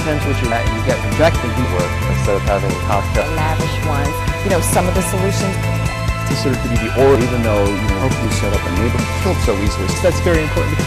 potential which you get rejected. Work instead of having cocktail. Lavish ones. You know, some of the solutions. Considered to be the or, even though, you know, hopefully set up a neighborhood killed so easily. So that's very important.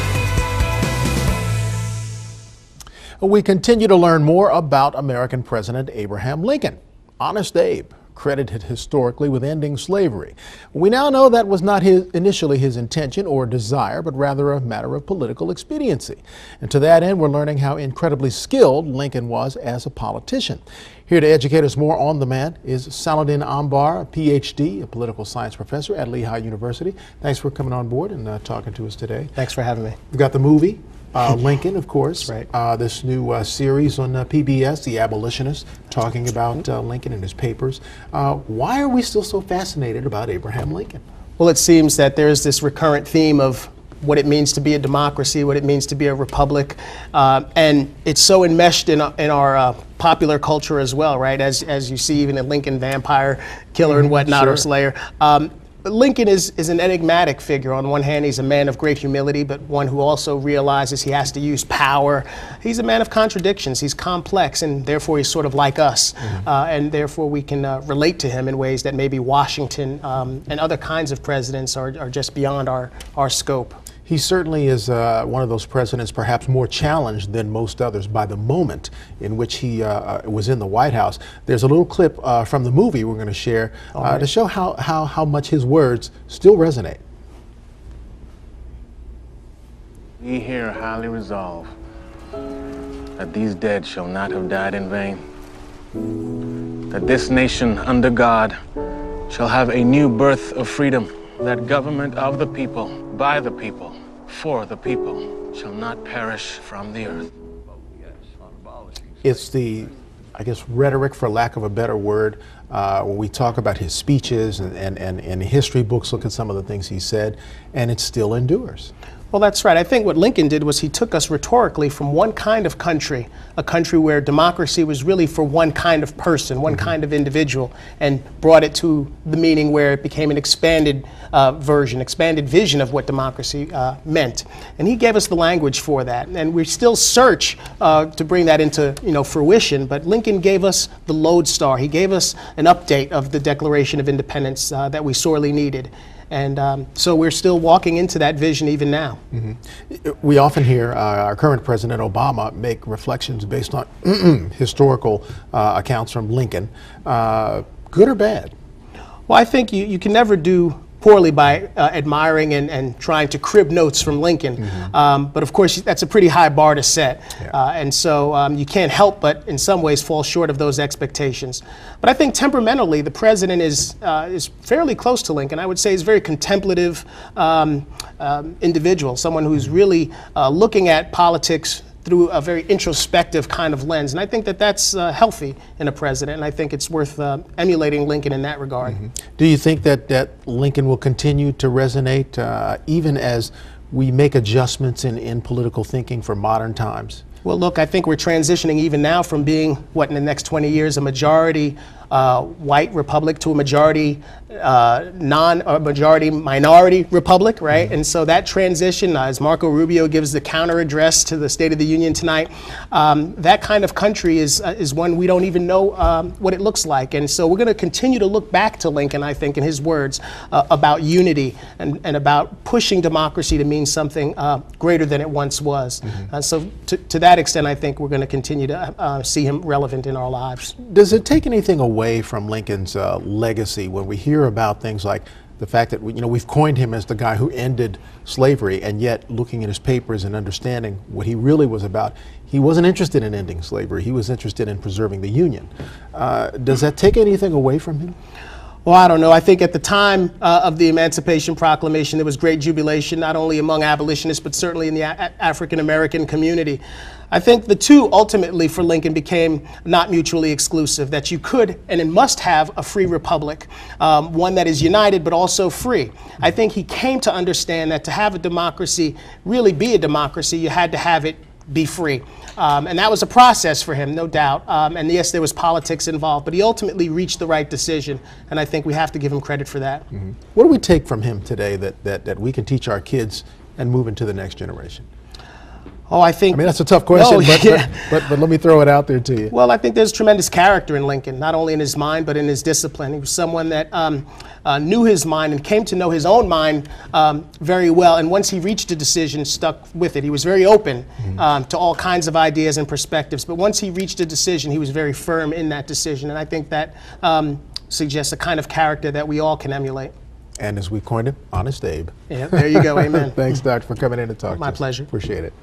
We continue to learn more about American President Abraham Lincoln. Honest Abe, credited historically with ending slavery. We now know that was not initially his intention or desire, but rather a matter of political expediency. And to that end, we're learning how incredibly skilled Lincoln was as a politician. Here to educate us more on the man is Saladin Ambar, a PhD, a political science professor at Lehigh University. Thanks for coming on board and talking to us today. Thanks for having me. We've got the movie, Lincoln, of course. Right. This new series on PBS, The Abolitionist, talking about Lincoln and his papers. Why are we still so fascinated about Abraham Lincoln? Well, it seems that there's this recurrent theme of what it means to be a democracy, what it means to be a republic, and it's so enmeshed in our popular culture as well, right? As you see, even in Lincoln, vampire killer and whatnot, sure. or slayer. Lincoln is an enigmatic figure. On one hand, he's a man of great humility, but one who also realizes he has to use power. He's a man of contradictions. He's complex, and therefore he's sort of like us. And therefore we can relate to him in ways that maybe Washington and other kinds of presidents are just beyond our scope. He certainly is one of those presidents perhaps more challenged than most others by the moment in which he was in the White House. There's a little clip from the movie we're going to share to show how much his words still resonate. We here highly resolve that these dead shall not have died in vain, that this nation under God shall have a new birth of freedom, that government of the people, by the people, for the people, shall not perish from the earth. It's the, I guess, rhetoric, for lack of a better word, when we talk about his speeches and history books, look at some of the things he said, and it still endures. Well, that's right. I think what Lincoln did was he took us rhetorically from one kind of country, a country where democracy was really for one kind of person, one kind of individual, and brought it to the meaning where it became an expanded version, expanded vision of what democracy meant. And he gave us the language for that. And we still search to bring that into fruition, but Lincoln gave us the lodestar. He gave us an update of the Declaration of Independence that we sorely needed. And so we're still walking into that vision even now. We often hear our current President Obama make reflections based on historical accounts from Lincoln. Good or bad? Well, I think you can never do poorly by admiring and trying to crib notes from Lincoln. But of course, that's a pretty high bar to set. And so you can't help but in some ways fall short of those expectations. But I think temperamentally, the president is fairly close to Lincoln. I would say he's a very contemplative individual, someone who's really looking at politics through a very introspective kind of lens. And I think that that's healthy in a president, and I think it's worth emulating Lincoln in that regard. Do you think that Lincoln will continue to resonate even as we make adjustments in political thinking for modern times? Well, look, I think we're transitioning even now from being, what, in the next 20 years, a majority white republic to a majority majority minority republic, right? And so that transition, as Marco Rubio gives the counter address to the State of the Union tonight, that kind of country is one we don't even know what it looks like. And so we're going to continue to look back to Lincoln, I think, in his words, about unity and about pushing democracy to mean something greater than it once was. And so to that extent, I think we're going to continue to see him relevant in our lives. Does it take anything away from Lincoln's legacy when we hear about things like the fact that we've coined him as the guy who ended slavery, and yet looking at his papers and understanding what he really was about, he wasn't interested in ending slavery. He was interested in preserving the Union. Does that take anything away from him? Well, I don't know. I think at the time of the Emancipation Proclamation, there was great jubilation, not only among abolitionists, but certainly in the African-American community. I think the two ultimately for Lincoln became not mutually exclusive, that you could and must have a free republic, one that is united but also free. I think he came to understand that to have a democracy, really be a democracy, you had to have it be free. And that was a process for him, no doubt. And yes, there was politics involved, but he ultimately reached the right decision, and I think we have to give him credit for that. What do we take from him today that we can teach our kids and move into the next generation? Oh, I think. I mean, that's a tough question, No, yeah. but let me throw it out there to you. Well, I think there's tremendous character in Lincoln, not only in his mind, but in his discipline. He was someone that knew his mind and came to know his own mind very well. And once he reached a decision, stuck with it. He was very open to all kinds of ideas and perspectives. But once he reached a decision, he was very firm in that decision. And I think that suggests a kind of character that we all can emulate. And as we coined it, Honest Abe. Yeah, there you go. Amen. Thanks, Doctor, for coming in and talking to us. My pleasure. Appreciate it.